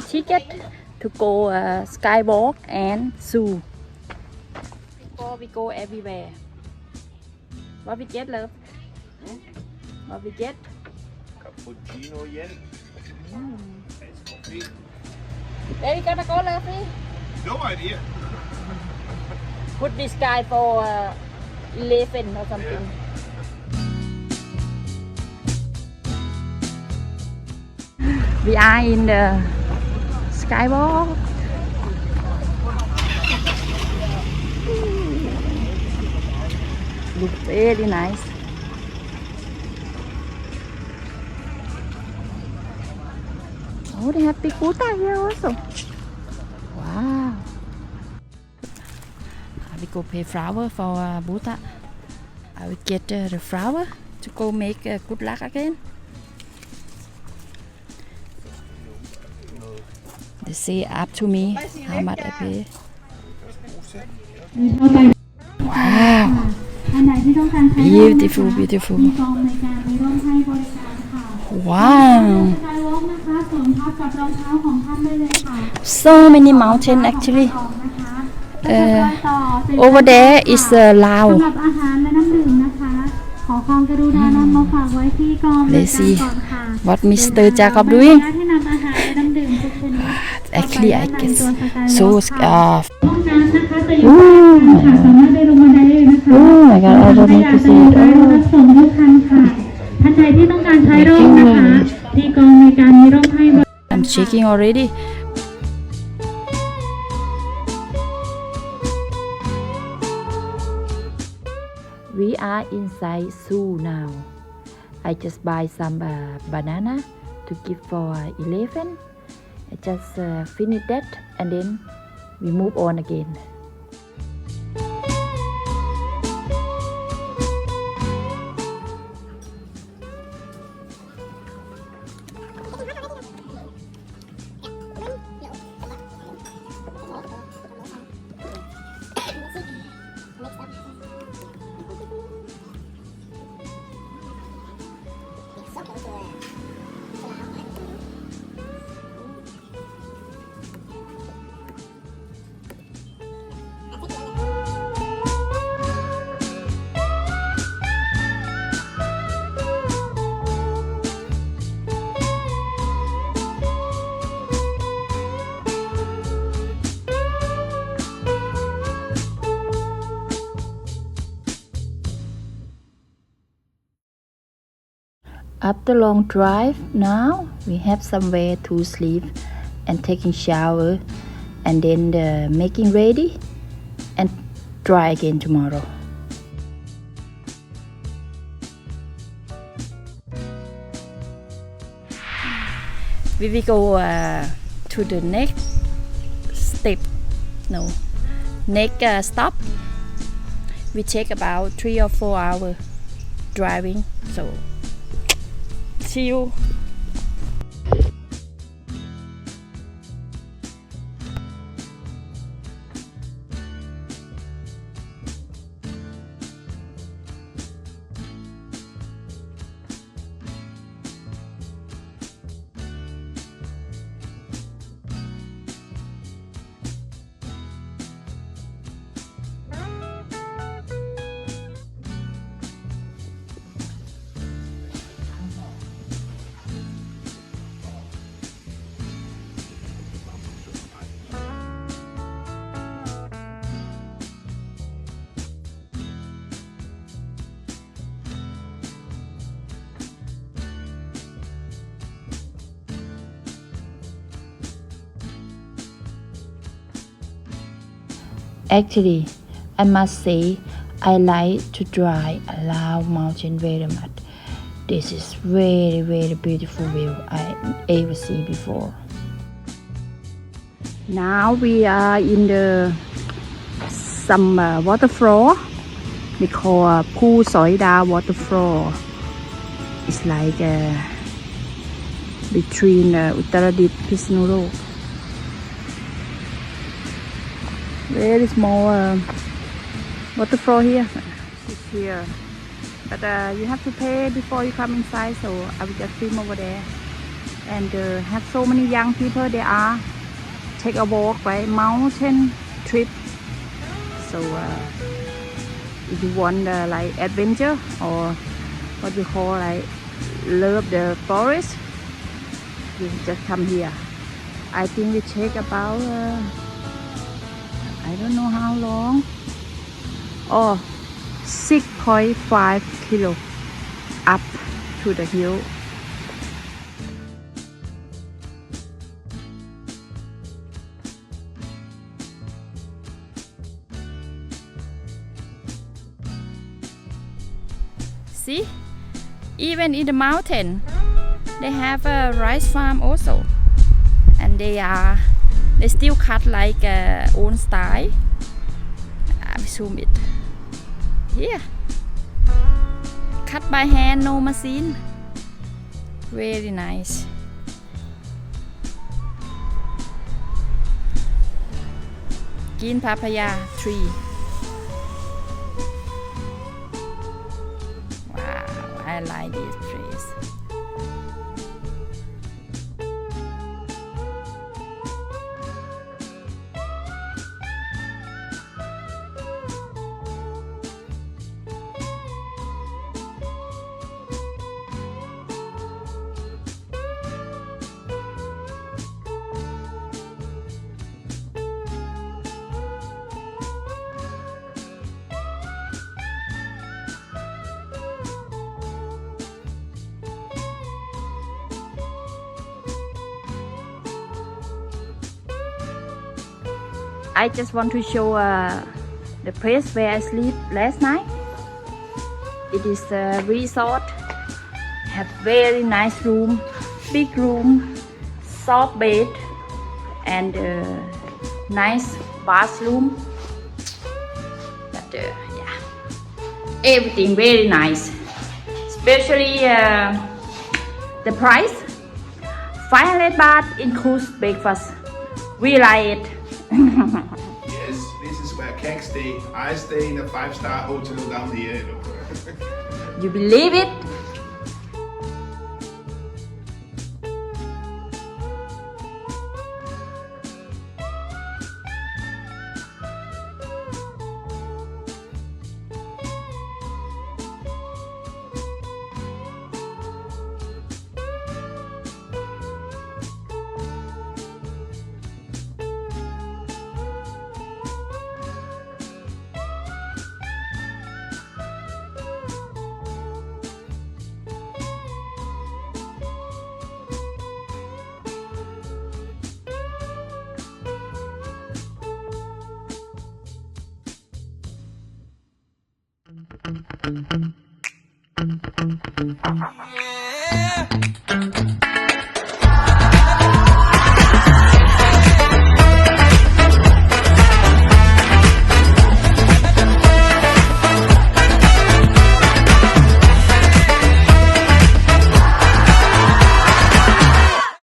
ticket to go skywalk and zoo. Before we go everywhere. What we get, love? What we get? Cappuccino yuen. Iced coffee. Where we gonna go, lovely? No idea. Put this guy for 11 or something. We are in the skywalk. Look very nice. Oh, they have big Buddha here also. Wow. We go pay flower for Buddha. I will get the flower to go make good luck again. They say up to me how much I pay. Wow. Beautiful, beautiful. Wow. So many mountains actually. Over there is Lao. Let's see what Mr. Jacob doing. Actually, I guess so. Oh my God! I don't need to see it. I'm shaking already. We are inside zoo now. I just buy some banana to give for 11. I just finish that and then we move on again. After long drive, now we have somewhere to sleep and taking shower and then making ready and try again tomorrow. We will go to the next stop. We take about 3 or 4 hours driving, so see you. Actually, I must say I like to drive a Lao mountain very much. This is very, very beautiful view I ever see before. Now we are in some waterfall. We call Phu Soi Da waterfall. It's like between Uttaradit and Pisnurok. Very small waterfall here. It's here, but you have to pay before you come inside. So I will just film over there and have so many young people. They are take a walk by mountain trip. So if you want like adventure or what we call like love the forest, you just come here. I think we take about I don't know how long. Oh, 6.5 kilo up to the hill. See, even in the mountain, they have a rice farm also, and they still cut like own style. I zoom it. Here, cut by hand, no machine. Very nice. Green papaya tree. Wow, I like these trees. I just want to show the place where I sleep last night. It is a resort, have very nice room, big room, soft bed, and nice bathroom. But yeah, everything very nice. Especially the price, 500 baht includes breakfast. We like it. Yes, this is where cake stay. I stay in a 5-star hotel down here. You believe it? Yeah.